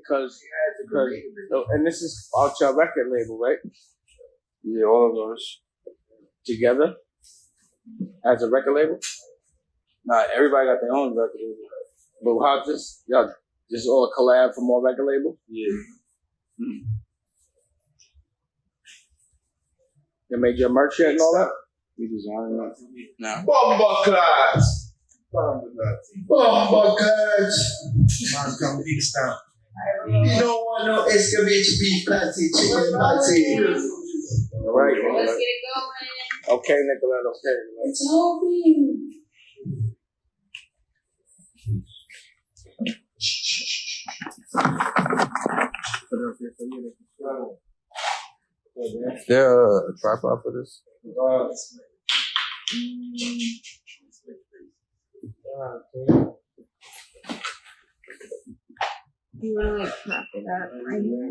Because, and this is out your record label, right? Yeah, all of us together as a record label. Nah, everybody got their own record label. But how this? Y'all just all collab from all record labels? Yeah. You made your merch yet and all that? We designed it. Nah. Bomba class. Bomba class. Man's gonna be the stamp. You don't want no excavator beef patty, chicken patty. All right. Let's get it going. Okay, Nicolette. Okay. It's hoping. Is there a tripod for this? You want to like prop it up right here?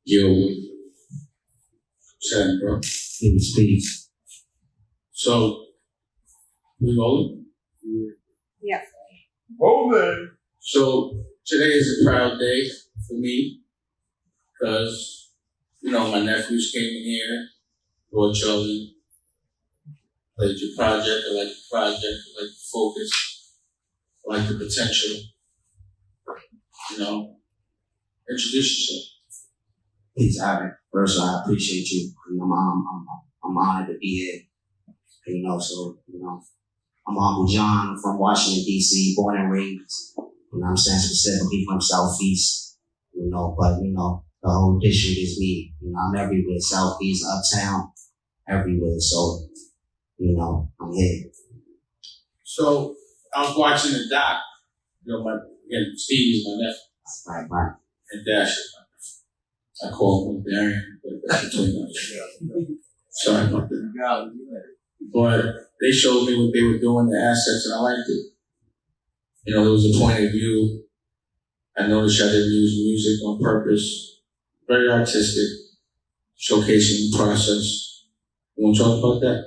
Yo, Sam, bro. Steve. So, we rolling? Yeah. Rolling. So, today is a proud day for me because, you know, my nephews came in here, brought y'all in, played your project. I like the project, I like the focus, I like the potential. You know, introduce yourself. Peace, Ivan. First, I appreciate you. I'm honored to be here. You know, so, you know, I'm Uncle John. I'm from Washington, D.C., born and raised. You know what I'm saying? Specifically from Southeast. You know, but, you know, the whole district is me. You know, I'm everywhere. Southeast, uptown, everywhere. So, you know, I'm here. So, I was watching the doc. You know, again, Stevie's my nephew. Right. And Dash is my nephew. I call him Darian, but that's between us. Sorry about that. But they showed me what they were doing, the assets, and I liked it. You know, there was a point of view. I noticed how they were using music on purpose. Very artistic, showcasing the process. You want to talk about that?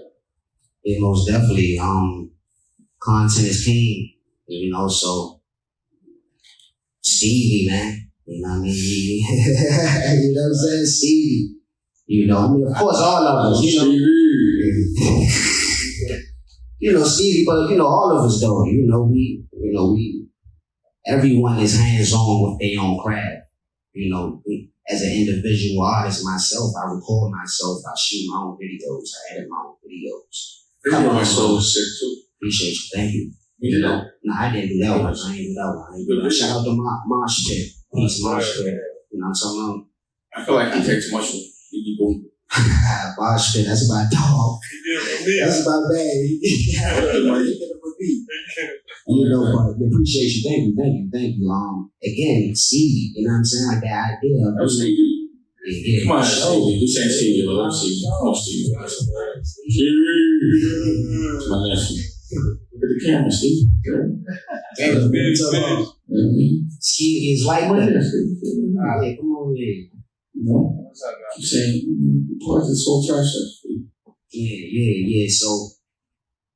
Yeah, most definitely. Content is king, you know, so Stevie, man. You know what I mean? You know what I'm saying? Stevie. You know, I mean, of course, all of us, you know. You know, Stevie, but, you know, all of us, though, everyone is hands-on with their own craft. You know, as an individual artist myself, I record myself, I shoot my own videos, I edit my own videos. Video my soul is sick, too. Appreciate you, thank you. You know, no, I didn't do that one. Shout out to Mosh Pit. Peace, Mosh Pit. You know what I'm talking about? I feel like he takes much from Biggie Boom. Mosh Pit, that's about dog. That's about bad. You know, but appreciate you. Thank you. Again, Stevie, you know what I'm saying? Like that idea. Oh, Stevie. Yeah. Come on, Stevie. You saying Stevie, but I'm Stevie. Come on, Stevie. Stevie. My nephew. Look at the camera, Stevie. Stevie is like that. Yeah, come on here. You know? Keep saying, part of this whole process. Yeah. So,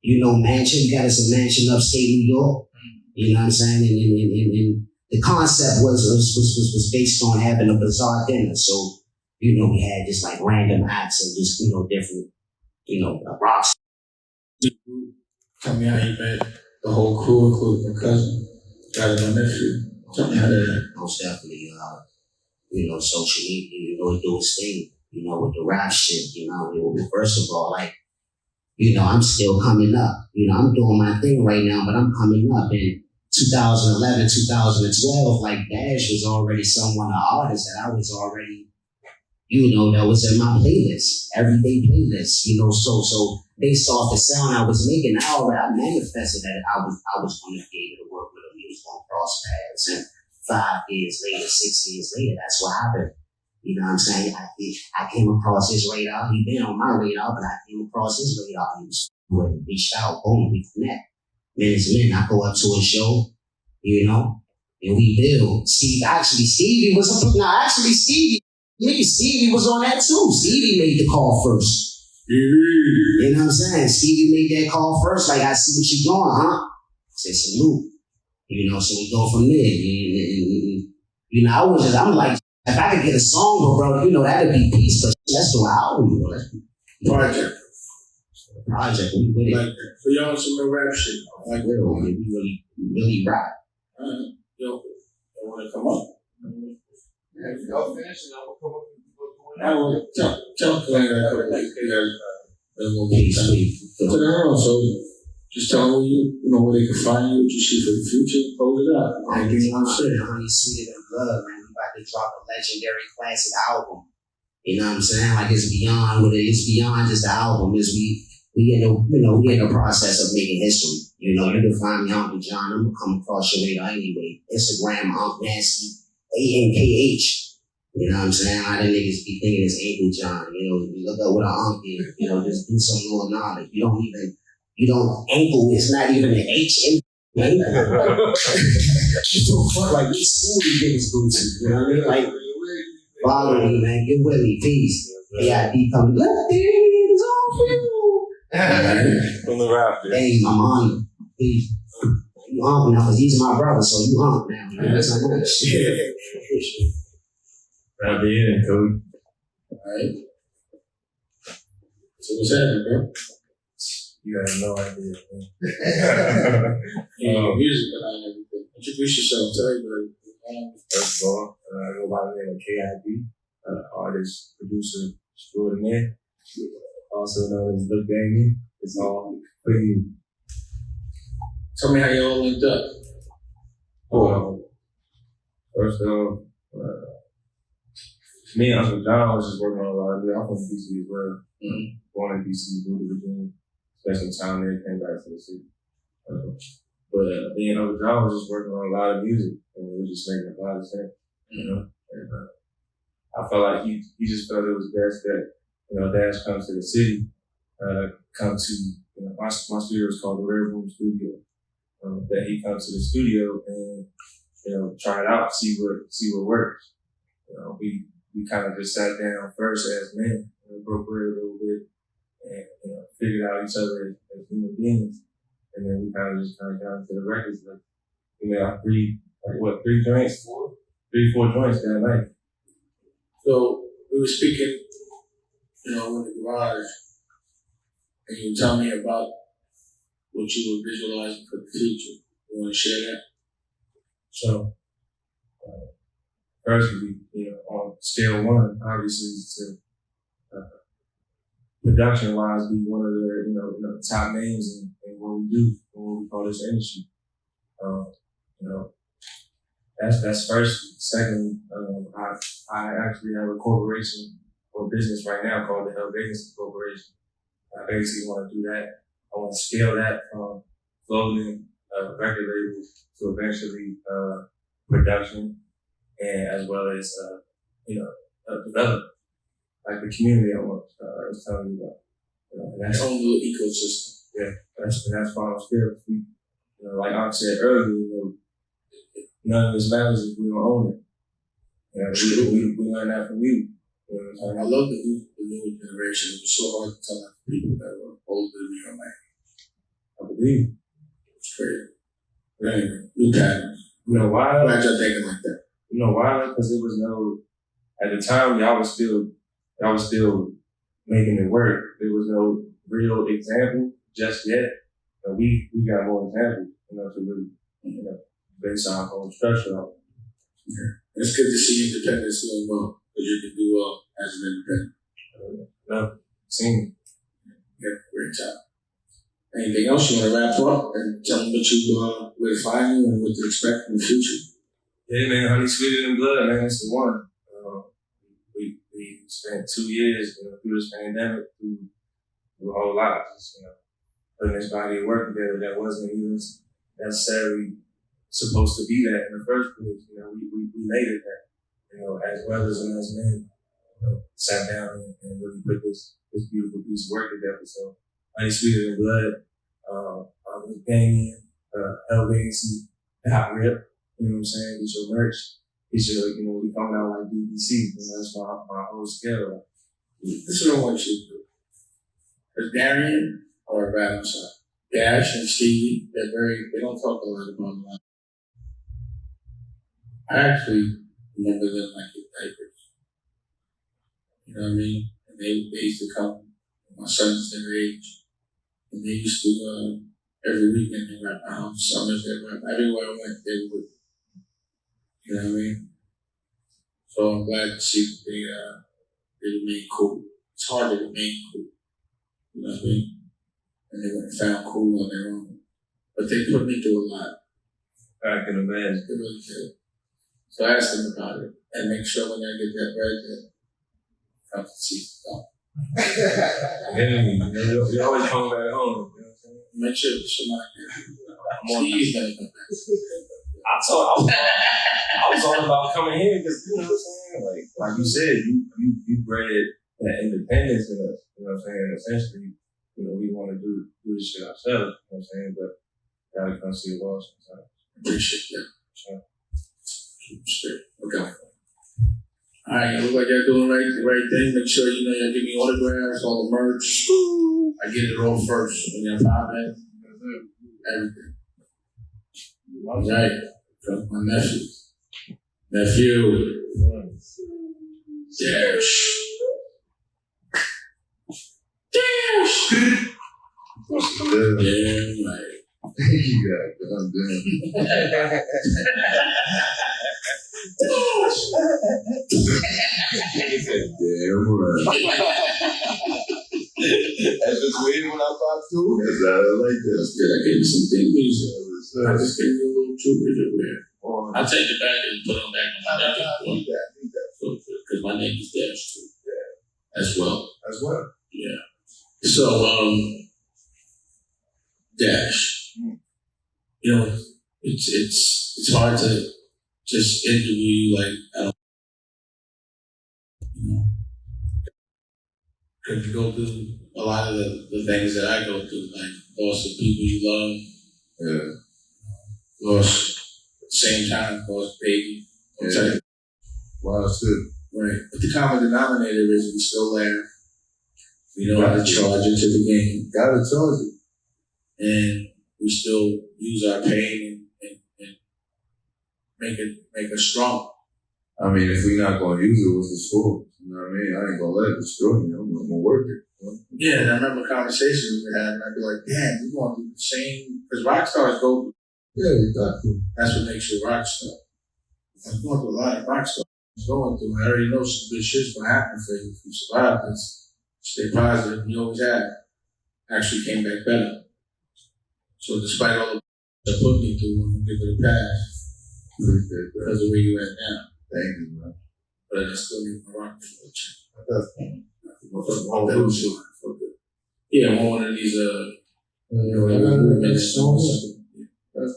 you know, mansion, you got us a mansion upstate New York. You know what I'm saying? And the concept was based on having a bizarre dinner. So, you know, we had just like random acts and just, you know, different, you know, rocks. Tell me how you met the whole crew, including my cousin, got my nephew. Tell me how that. Most definitely, you know, social media, you know, it do its thing, you know, with the rap shit, you know, first of all, like, you know, I'm still coming up. You know, I'm doing my thing right now, but I'm coming up. In 2011, 2012, like Dash was already an artist that I was already, you know, that was in my playlist, everyday playlist, you know, so based off the sound I was making, I manifested that I was going to be able to work with him. He was going to cross paths. And 5 years later, 6 years later, that's what happened. You know what I'm saying? I came across his radar. He been on my radar, but I came across his radar. He was reached out, boom, we connect. Minutes in, I go up to a show, you know, and we build. Stevie was on that too. Stevie made the call first. You know what I'm saying? Stevie made that call first. Like, I see what you're doing, huh? I said, salute. You know, so we go from there. And, you know, I'm like, if I could get a song, bro, you know, that'd be peace. But let's do an album, you know. Project. We with it. Like, for y'all, some real rap shit. Like, we really rap. Yo, I want to come up. Yeah, if y'all finish, and I will come up and go doing I will tell Glenn that. So just tell them where they can find you, what you see for the future, hold it up. Honey, sweeter than blood, man. We about to drop a legendary classic album. You know what I'm saying? Like, it's beyond just the album. We in the process of making history. You know, you can find me Uncle John. I'm gonna come across your radar anyway. Instagram, Uncle Nasty, ANKH. You know what I'm saying? A lot of niggas be thinking it's Uncle John. You know, you look up what an uncle is. You know, just do some little knowledge. Ankle is not even an H in like, what school these niggas go to? You know what I mean? Like, follow me, man. Get with me, peace. AID coming. Left hands on you. From the Raptors. Hey, I'm on you. Please. You on now, because he's my brother, so you on now. You know, that's how much. I'll be in, Cody. Alright. So what's happening, bro? You have no idea, man. Music behind everything. Introduce yourself, tell everybody. First of all, I go by the name of KID, artist, producer extraordinaire, also known as Lil Damien. It's all for you. Tell me how you all linked up. First off, me and Uncle John was just working on a lot of it. I'm from DC as well. Born in DC, moved to Virginia, spent some time there, came back to the city. But me and Uncle John was just working on a lot of music, and we were just making a lot of sense, you know. And I felt like he just felt it was best that, you know, Dash comes to the city, come to, you know, my studio is called the Red Room Studio. That he comes to the studio and, you know, try it out, see what works. You know, we kind of just sat down first as men, and broke bread a little bit, and, you know, figured out each other as human beings. And then we kind of got into the records. Like, you know, three joints? 4 joints that night. So we were speaking, you know, in the garage, and you were telling me about what you were visualizing for the future. You want to share that? So, first, you know, on scale 1, obviously, to production-wise, be one of the, you know, top names in what we do, in what we call this industry. You know, that's first. Second, I actually have a corporation or business right now called the Health Agency Corporation. I basically want to do that. I want to scale that from clothing, record label, to eventually production, and as well as you know, development, like the community I was telling you about. You know, and that's Your own little ecosystem. Yeah, that's final scale. You know, like I said earlier, you know, none of this matters if we don't own it. You know, we learned that from you. You know what I'm saying? I love the new generation. It was so hard to tell that to people that were older than me on my age. I believe. It's crazy. But anyway, new patterns. You know why? I'm glad y'all thinking like that. You know why? Because there was no, at the time, y'all was still making it work. There was no real example just yet. And we got more examples, you know, to really, you know, base our whole structure on. Yeah. It's good to see independence doing well, because you can do well as an independent. No, seen. Yeah, great job. Anything else you want to wrap up and tell them what you where to find you and what to expect in the future? Yeah, man, Honey Sweeter Than Blood, man, it's the one. We spent 2 years, you know, through this pandemic, through a whole lot, just, you know, putting this body of work together that wasn't even necessarily supposed to be that in the first place. You know, we made it that, you know, as brothers and as men, you know, sat down and really put this beautiful piece of work together. So, Honey Sweeter Than Blood, Damien, Health Agency, Hot Rip, you know what I'm saying? Get your merch. Get your, you know, we coming out like BBC. You know, that's my whole scale. This is what I want you to do. Because Darian, or rather, I'm sorry, Dash and Stevie, they don't talk a lot about life. I actually remember them like in diapers. You know what I mean? And they used to come, my sons their age, and they used to, every weekend they were at my house, summers they were, everywhere I went, they were with me. You know what I mean? So I'm glad to see that they remain cool. It's hard to remain cool. You know what I mean? And they went and found cool on their own. But they put me through a lot. I can imagine. They really did. So I asked them about it. And make sure when I get that bread, that comes to see stuff. You always come back home. You know what I'm saying? Make sure Steve's gonna come back. I was all about coming here because, you know what I'm saying? Like you said, you bred that independence in us. You know what I'm saying? Essentially, you know, we want to do this shit ourselves. You know what I'm saying? But gotta come see the law sometimes. Appreciate that. Sure. Keep straight. Okay. All right, look like y'all doing the right thing. Make sure you know y'all give me autographs, all the merch. I get it all first when y'all find it. Everything. All right. From my nephews. Nephew. Dash. Damn right. You got it. I'm done. Damn right. That's just weird when I talk to him. I like that. I gave you some theme music. I just gave you a little jewelry to wear. I'll take it back and put them back on my neck. I need that. Because my name is Dash too. Yeah. As well. Yeah. So, Dash. You know, it's hard to just interview you like, I don't, you know, because you go through a lot of the things that I go through, like loss of people you love. Yeah. Lost at the same time, lost baby. Yeah. Wow, that's good. Right. But the common denominator is we still laugh. We know how to charge into the game. Gotta charge it. And we still use our pain and make us strong. I mean, if we're not gonna use it, what's the score? You know what I mean? I ain't gonna let it destroy me. I'm gonna work it. You know? Yeah, and I remember conversations we had, and I'd be like, damn, we're gonna do the same, because rock stars go. Yeah, exactly. That's what makes you a rock star. I'm going through a lot of rock stars going through. I already know some good shit's gonna happen for you if you survive this. Stay positive, you always have. Actually came back better. So despite all the that put me through, I'm gonna give it a pass. Because of where you at now. Thank you, man. But I still need my rock to check. That's fine. Yeah, I want one of these movements.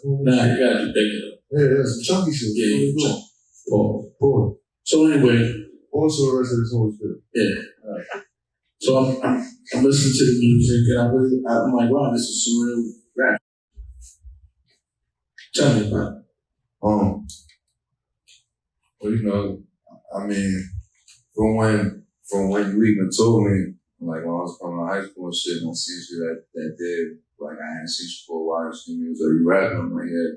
Nah, you gotta do bigger though. Yeah, that's some chunky shit. Yeah, you chunk. Pull. So anyway. Also the rest of this whole shit. Yeah. Right. So I'm listening to the music and I'm like, wow, this is some real rap. Tell me about it. Well, you know, I mean, from when you even told me, like when I was coming to high school and shit, and I seen you that day, like I hadn't seen you for a while, you was like, you rapping? I'm like, yeah.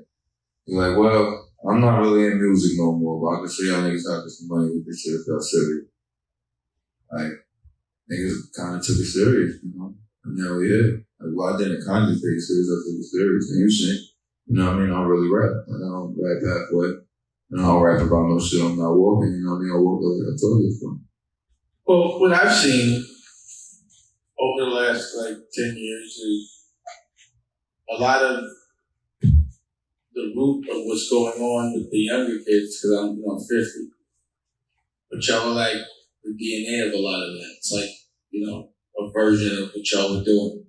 You're like, well, I'm not really in music no more, but I can show y'all niggas how to get some money with this shit if y'all serious. Like, niggas kind of took it serious, you know? And now, yeah. Like, well, I didn't kind of take it serious, I took it serious. And you sing, you know what I mean? I don't really rap. Like, I don't rap halfway. And I don't rap about no shit I'm not walking, you know what I mean? I walk like I told you from. Well, what I've seen over the last, 10 years is a lot of the root of what's going on with the younger kids, because I'm 50. But y'all are like the DNA of a lot of that. It's like, a version of what y'all were doing.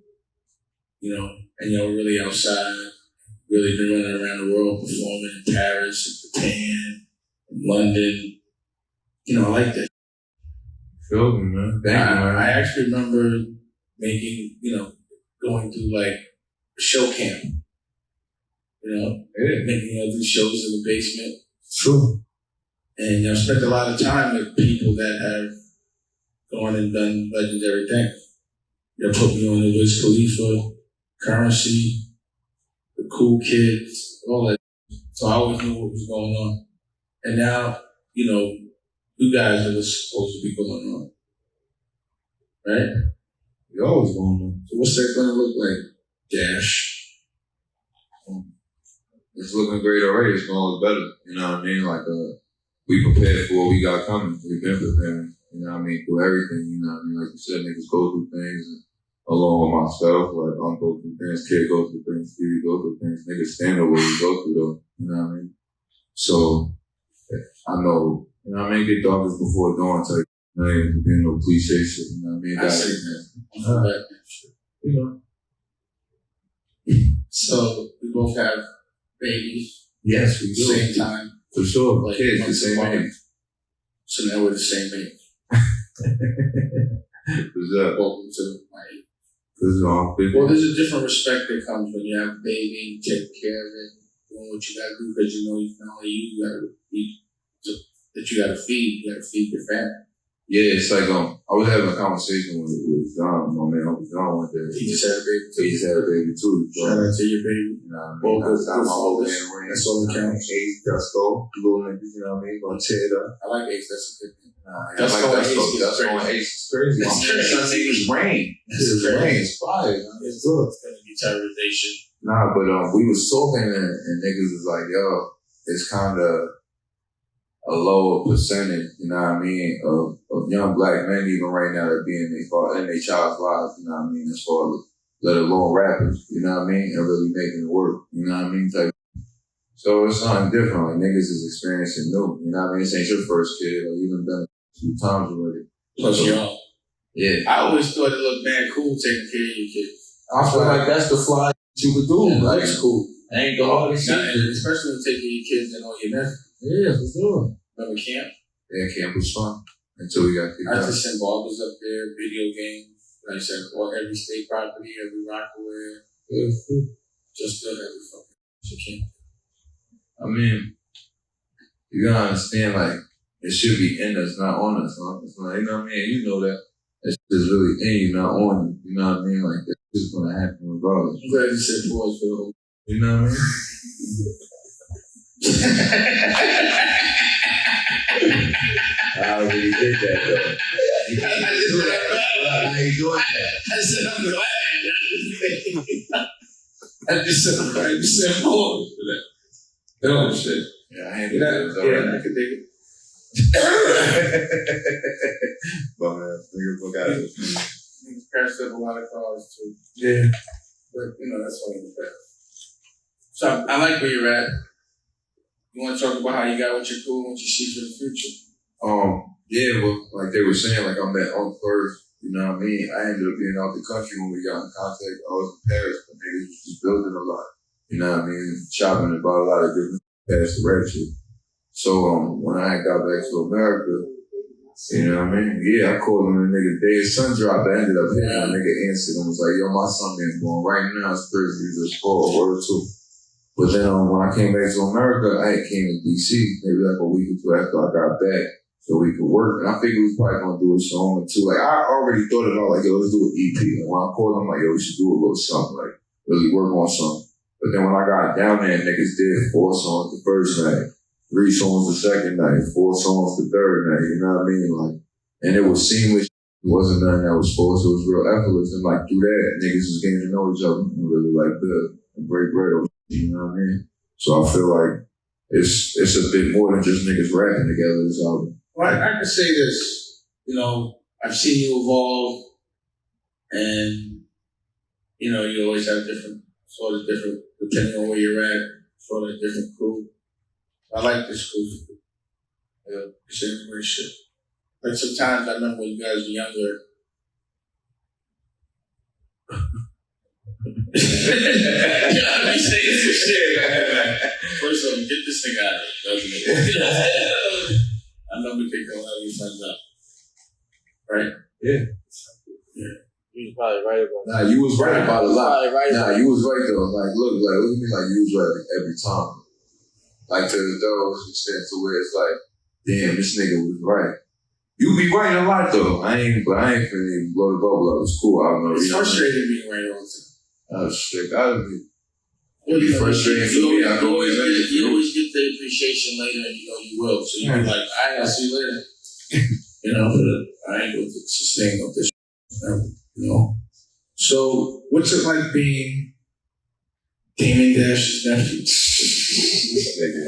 And y'all were really outside, really been running around the world performing in Paris, in Japan, in London. I like that. Feel me, man. Thank you, man. I actually remember making, going through a show camp. Making these shows in the basement. True. And I've spent a lot of time with people that have gone and done legendary things. Put me on the Wiz Khalifa, Currency, the Cool Kids, all that. So I always knew what was going on. And now, you guys are what's supposed to be going on. Right? You always going on. So what's that going to look like, Dash? It's looking great already. It's going to look better. You know what I mean? We prepared for what we got coming. We've been preparing. You know what I mean? Through everything. You know what I mean? Like you said, niggas go through things along with myself. Like, I'm go through things, kid go through things, Stevie go through things. Niggas stand over what we go through though. You know what I mean? So, I know, you know what I mean? Get darkest before dawn type. You know, being no cliche shit. You know what I mean? I see that. You know. So, we both have babies. Yes, we do. Same time. For sure. Kids, the same age. So now we're the same age. What's up? Welcome to my age. Well, there's a different respect that comes when you have a baby and take care of it, doing what you gotta do, because not only you gotta feed, that you gotta feed your family. Yeah, it's like I was having a conversation with John, my man Uncle John one day. He just had a baby too. He just had a baby too. Shout out to your baby. You know what I mean? That's all that counts. Ace, Dusko, little niggas, you know what I mean? Gonna tear it up. I like Ace, that's a good thing. Dusko and Ace is crazy. My son's name is Rain. It's Rain. It's fire. It's good. It's gonna be terrorization. Nah, but we was talking and niggas was like, yo, it's kind of a lower percentage, you know what I mean, of young black men even right now that be in their child's lives, you know what I mean, as far as let alone rappers, you know what I mean, and really making it work, you know what I mean, type. So it's something different, like niggas is experiencing new, you know what I mean, this ain't your first kid, like you've done it a few times already. Plus young. Yeah. I always thought it looked mad cool taking care of your kids. I feel like that's the fly you would do, Yeah, like, that's cool. ain't the hardest shit. Especially when taking your kids and all your nephews. Yeah, for sure. Remember camp? Yeah, camp was fun until we got kicked I out. just send barbers up there, video games. Like I said, all every state property, every Rockaway. Yeah. Just still every fucking camp. I mean, you gotta understand, like, it should be in us, not on us, huh? It's like, you know what I mean? You know that. It's just really in you, not on you. You know what I mean? Like, that's just gonna happen regardless. I'm glad you said pause for the whole. You know what I mean? I already did that, though. You can't do that. How you doing that? I said, I'm glad. I just said pause for that. Oh, shit. Yeah, I ain't that. Yeah, I could dig it. But man, nigga, look at it. Niggas crashed up a lot of cars too. Yeah. But, that's all in the past. So I like where you're at. You want to talk about how you got what you're doing, what you see for the future? Yeah, well, like they were saying, like I met on first, you know what I mean? I ended up being out the country when we got in contact. I was in Paris, but niggas was just building a lot. You know what I mean? Shopping and bought a lot of different past the red shit. So when I got back to America, you know what I mean? Yeah, I called him the nigga day his son dropped. I ended up hitting a nigga answered and was like, yo, my son ain't born right now. It's Thursday, just called, word too. But then when I came back to America, I had came to DC maybe like a week or two after I got back so we could work. And I figured we was probably gonna do a song or two. Like I already thought about like, yo, let's do an EP. And when I called him, like, yo, we should do a little something, like really work on something. But then when I got down there, niggas did 4 songs the first night, 3 songs the second night, 4 songs the third night, you know what I mean? Like, and it was seamless. It wasn't nothing that was forced. It was real effortless. And like through that, niggas was getting to know each other and really like build and break bread. You know what I mean? So I feel like it's a bit more than just niggas rapping together. This album. Well, I can say this. I've seen you evolve, and you always have different, depending on where you're at, sort of different crew. I like this crew. It's a great shit. Like sometimes I remember when you guys were younger. I be saying some shit. First of all, get this thing out of it. I remember taking a lot of your friends out. Right? Yeah. You was probably right about that. Nah, you was right about a lot. Right nah, you was right though. Like, look at me, like you was right every time. Like to those extent to where it's like, damn, this nigga was right. You be right a lot though. I ain't finna blow the bubble up. It's cool. I don't know. It's frustrating being right all the time. Oh shit, gotta be. Well, It'd be frustrating for me. I always you always get the appreciation later, and you will. So you be like, I'll see you later. But I ain't going to sustain up this. So what's it like being Damon Dash's nephew? Nigga,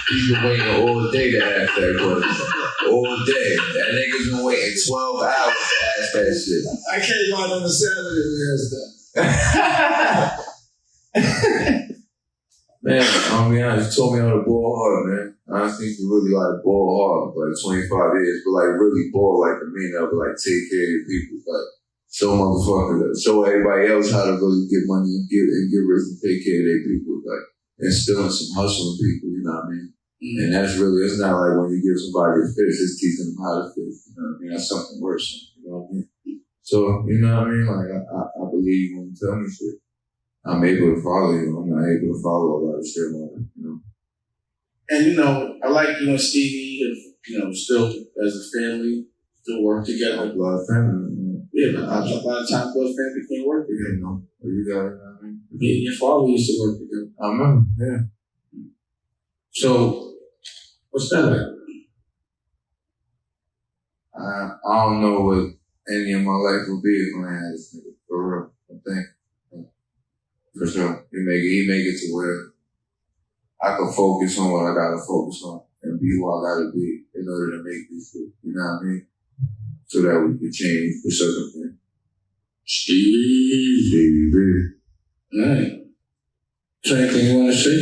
He's been waiting all day to ask that question. All day. That nigga's been waiting 12 hours to ask that shit. I came out on a Saturday and asked that. Man, I'll be honest, you told me how to ball hard, man. I think you really like ball hard for like 25 years, but like really ball like the meaning of it, like take care of your people, like show everybody else how to really get money and get rich and take care of their people, like instilling some hustle in people, you know what I mean? Mm-hmm. And that's really, it's not like when you give somebody a fish, it's teaching them how to fish, you know what I mean? That's something worse, you know what I mean? So, you know what I mean? Like, I believe when you tell me shit. I'm able to follow you. I'm not able to follow a lot of shit, you know. And I like you and Stevie, still as a family, still work together. Blood family. Yeah, but a lot of times blood family can't work together. You know, you got it. I mean, me and your father used to work together. I remember. Yeah. So, what's that like? I don't know what any of my life would be if I had this nigga. For real, I think. For sure. He make it to where I can focus on what I gotta focus on and be who I gotta be in order to make this shit. You you know what I mean? So that we can change the circumstance. Stevie. Alright. So anything you want to say?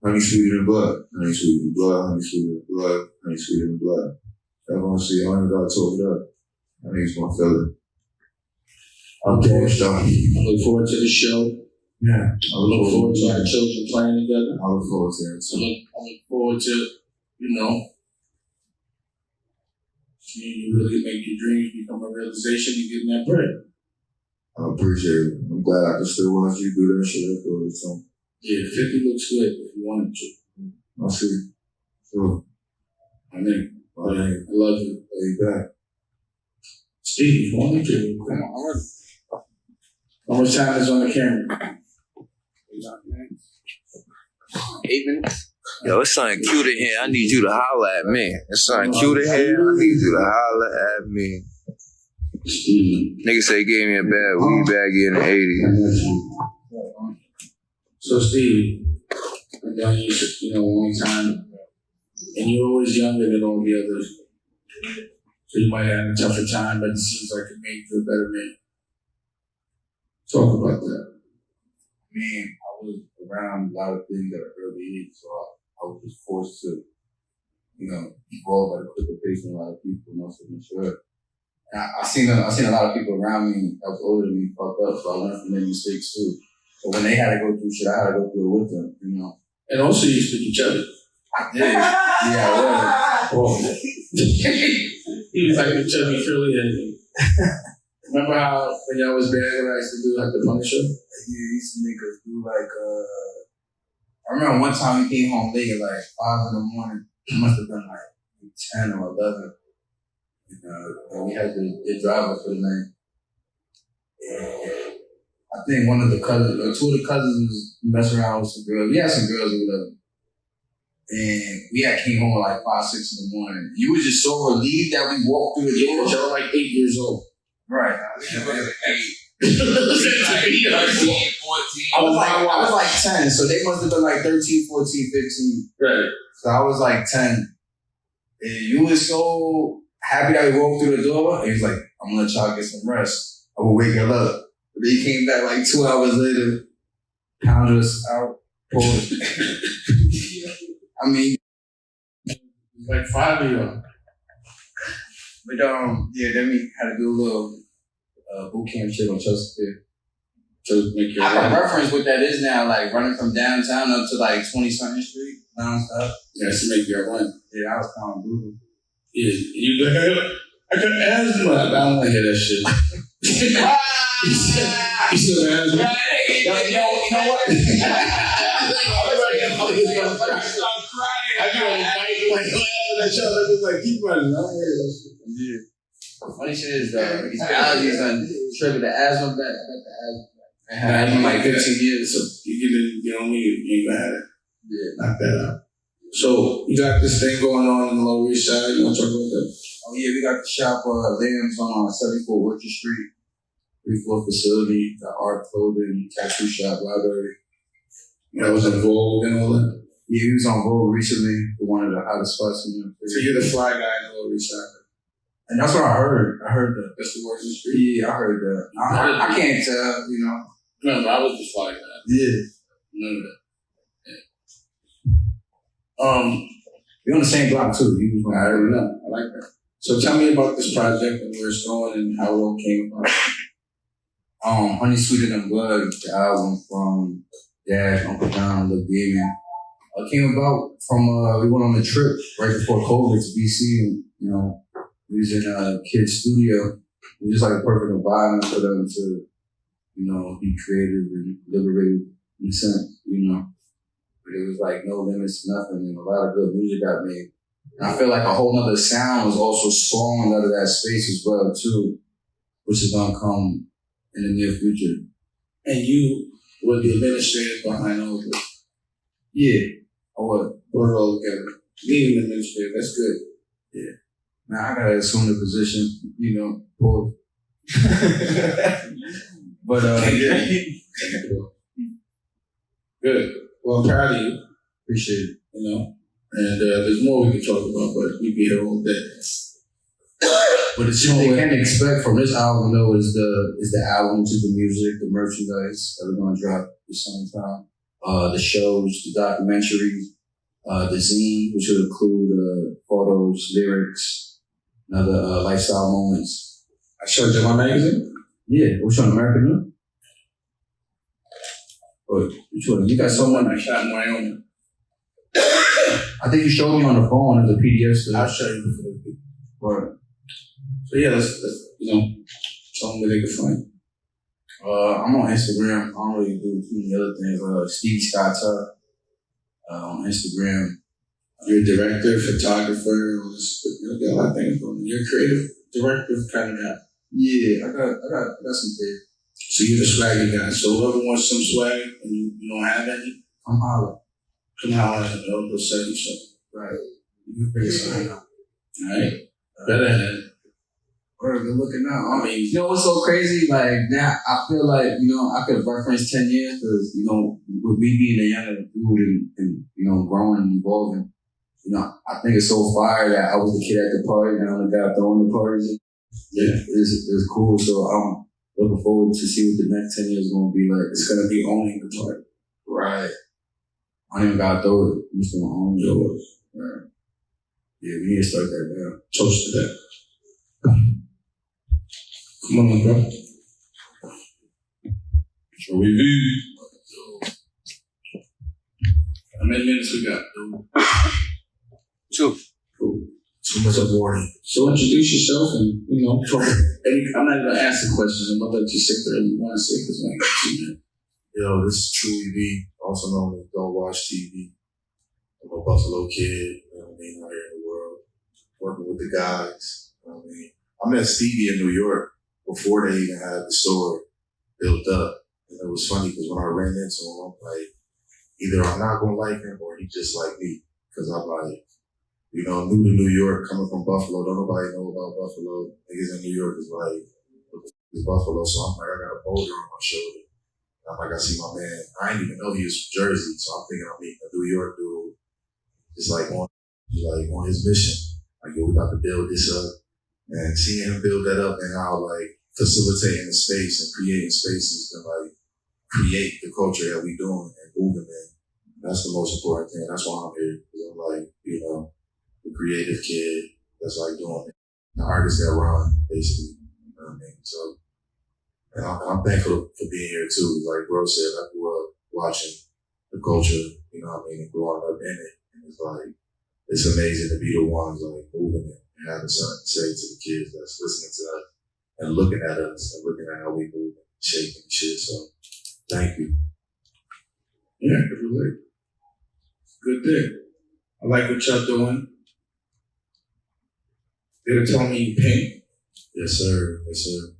Honey sweeter than blood. Honey sweeter than blood. Honey sweeter than blood. Honey sweeter than blood. Everyone see, I ain't gotta talk it up. I think it's gonna feel it. Okay, so. I look forward to the show. Yeah. I look forward to our children playing together. I look forward to it. I look forward to, you really make your dreams become a realization and getting that bread. I appreciate it. I'm glad I can still watch you do that shit after all this time. Yeah, 50 looks good if you wanted to. I'll see. Sure. I love you. Lay back. Steve, if you wanted to. Come on, I'm ready. How much time is on the camera? 8 minutes. Yo, it's something cute in here. I need you to holler at me. It's something cute in here. I need you to holler at me. Niggas say he gave me a bad weed baggie in the 80s. So, Steve, I've done you, a long time, and you're always younger than all the others. So you might have had a tougher time, but it seems like it made you a better man. Talk about that. I mean, I was around a lot of things at an early age, so I was just forced to, evolve at a quicker pace than a lot of people, so mature. And I seen a lot of people around me that was older than me fuck up, so I learned from their mistakes too. But when they had to go through shit, I had to go through it with them, And also you speak each other. I did. Yeah, I was. He was like the chubby Philly and remember how when y'all was bad when I used to do like the Punisher? Yeah, these niggas do like, I remember one time we came home late at like 5 in the morning. It must have been like 10 or 11. And we had the driver for the night. And I think one of the cousins, or two of the cousins was messing around with some girls. We had some girls or whatever. And we had came home at like 5, 6 in the morning. You was just so relieved that we walked through the door. Y'all were like 8 years old. Right. I was like 10, so they must have been like 13, 14, 15. Right. So I was like 10. And you was so happy that we walked through the door. And he was like, I'm gonna let y'all get some rest. I will wake y'all up. But they came back like 2 hours later, pounded us out. I mean, like 5 of y'all. But then we had to do a little boot camp shit on Chesapeake. To make your I can reference what that is now, like running from downtown up to like 20-something street, nonstop. Yeah, to make your run. Yeah, I was kind of brutal. Yeah, you like, I got asthma. I don't want to hear that shit. You still have asthma? You know what? I got a night like laughing at y'all. They're just like, keep running. I don't hear that shit. Yeah. Funny shit is, these allergies done triggered the asthma back. I got the asthma. I had asthma like 15 years. So you don't need it. You ain't gonna have it. Yeah. Knock that out. So you got this thing going on in the Lower East Side. You want to talk about that? Oh yeah, we got the shop Lambs on 74 Orchard Street. 3-floor facility, the art, clothing, tattoo shop, library. That was in Vogue and all that. Yeah, he was on Vogue recently for one of the hottest spots in the So you're the fly guy in the Lower East Side. And that's what I heard. I heard that. That's the word in the street. Yeah, I heard that. I can't tell, Remember, I was the fly guy. Yeah. None of that. We're on the same block too. I already know. I like that. So tell me about this project and where it's going and how it all came about. Honey Sweeter Than Blood, the album from Dad, Uncle John, Lil Gaming. It came about from, we went on a trip right before COVID to DC and, we was in a kid's studio. It was just like a perfect environment for them to, be creative and liberated in a sense, But it was like no limits to nothing and a lot of good music got made. And I feel like a whole nother sound was also spawned out of that space as well too, which is gonna come in the near future. And you were the administrator behind all of this. Yeah. Or what? Put it all together. Leading administrator, that's good. Yeah. Now I gotta assume the position, both. But yeah. Good. Well, I'm proud of you. Appreciate it. And there's more we can talk about, but we be here all day. But the shit they can expect from this album though is the album, which is the music, the merchandise that we're gonna drop this summertime. The shows, the documentary, the zine, which will include photos, lyrics, and other lifestyle moments. I showed you my magazine? Yeah, we're showing American New. But which one? You got someone I shot in Wyoming. I think you showed me on the phone as a PDF still. I'll show you before the people. Right. So yeah, let's tell them where they can find. I'm on Instagram. I don't really do too many other things. Stevie Scott Tuck on Instagram. You're a director, photographer, you got a lot of things going on. You're a creative director kind of guy. Yeah, I got some things. So you're the swaggy guy. So whoever wants some swag and you don't have any, come holler. Come holler and they'll sell you something. Right. You can figure something out. Alright. Better have. We're looking out. I mean, you know what's so crazy? Like now, I feel like I could have referenced 10 years because with me being a younger dude and growing and evolving, I think it's so fire that I was the kid at the party and I'm the guy throwing the parties. Yeah, it's cool. So I'm looking forward to see what the next 10 years is gonna be like. It's gonna be owning the party. Right. I don't even gotta throw it. I'm just gonna own it. Right. Yeah, we need to start that now. Toast to that. Come on, bro. Shall we be? How many minutes we got, dude? 2. Cool. Too much of warning. So introduce yourself and, talk. I'm not gonna ask the questions. I'm gonna let you say whatever you want to say because I ain't got you, man. Yo, this is Truly B, also known as Don't Watch TV. I'm a Buffalo kid, out here in the world, working with the guys. I met Stevie in New York before they even had the store built up. And it was funny because when I ran into him, I'm like, either I'm not gonna like him or he just like me. Because I'm like, new to New York, coming from Buffalo, don't nobody know about Buffalo. Niggas in New York is like, it's Buffalo, so I'm like, I got a boulder on my shoulder. And I'm like, I see my man. I didn't even know he was from Jersey, so I'm thinking I'm meeting a New York dude. Just on his mission. Like, yo, we about to build this up. And seeing him build that up and how, facilitating the space and creating spaces to, create the culture that we doing and moving in. That's the most important thing. That's why I'm here. Because I'm the creative kid that's doing it. The artist that run, basically. You know what I mean? So, and I'm thankful for being here too. Like bro said, I grew up watching the culture, and growing up in it. And it's amazing to be the ones moving it and having something to say to the kids that's listening to us and looking at us and looking at how we move and shaking and shit. So, thank you. Yeah, I can relate. Good thing. I like what y'all doing. They were telling me you paint. Yes, sir. Yes, sir.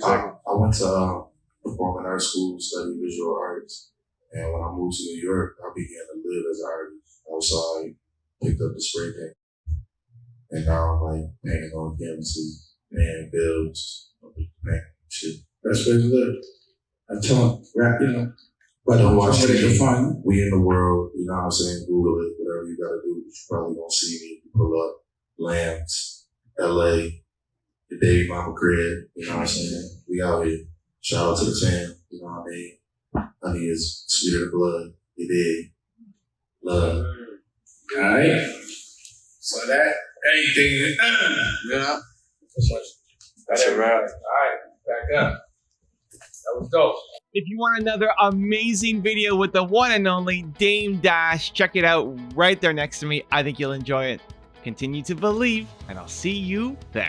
I went to performing arts school, studied visual arts. And when I moved to New York, I began to live as an artist outside, picked up the spray paint. And now I'm painting on canvases, paying bills, painting shit. That's where you live. I tell them, rap, but don't watch TV. Find we in the world, you know what I'm saying? Google it, whatever you gotta do. You probably gonna see me. You pull up Lambs, LA, the Dave Mama crib, you know what I'm saying? We out here. Shout out to the fam, you know what I mean? Honey is sweeter than blood. You dig? Love. Alright. So that anything is done. Yeah. That's a wrap. Alright, back up. That was dope. If you want another amazing video with the one and only Dame Dash, check it out right there next to me. I think you'll enjoy it. Continue to believe, and I'll see you there.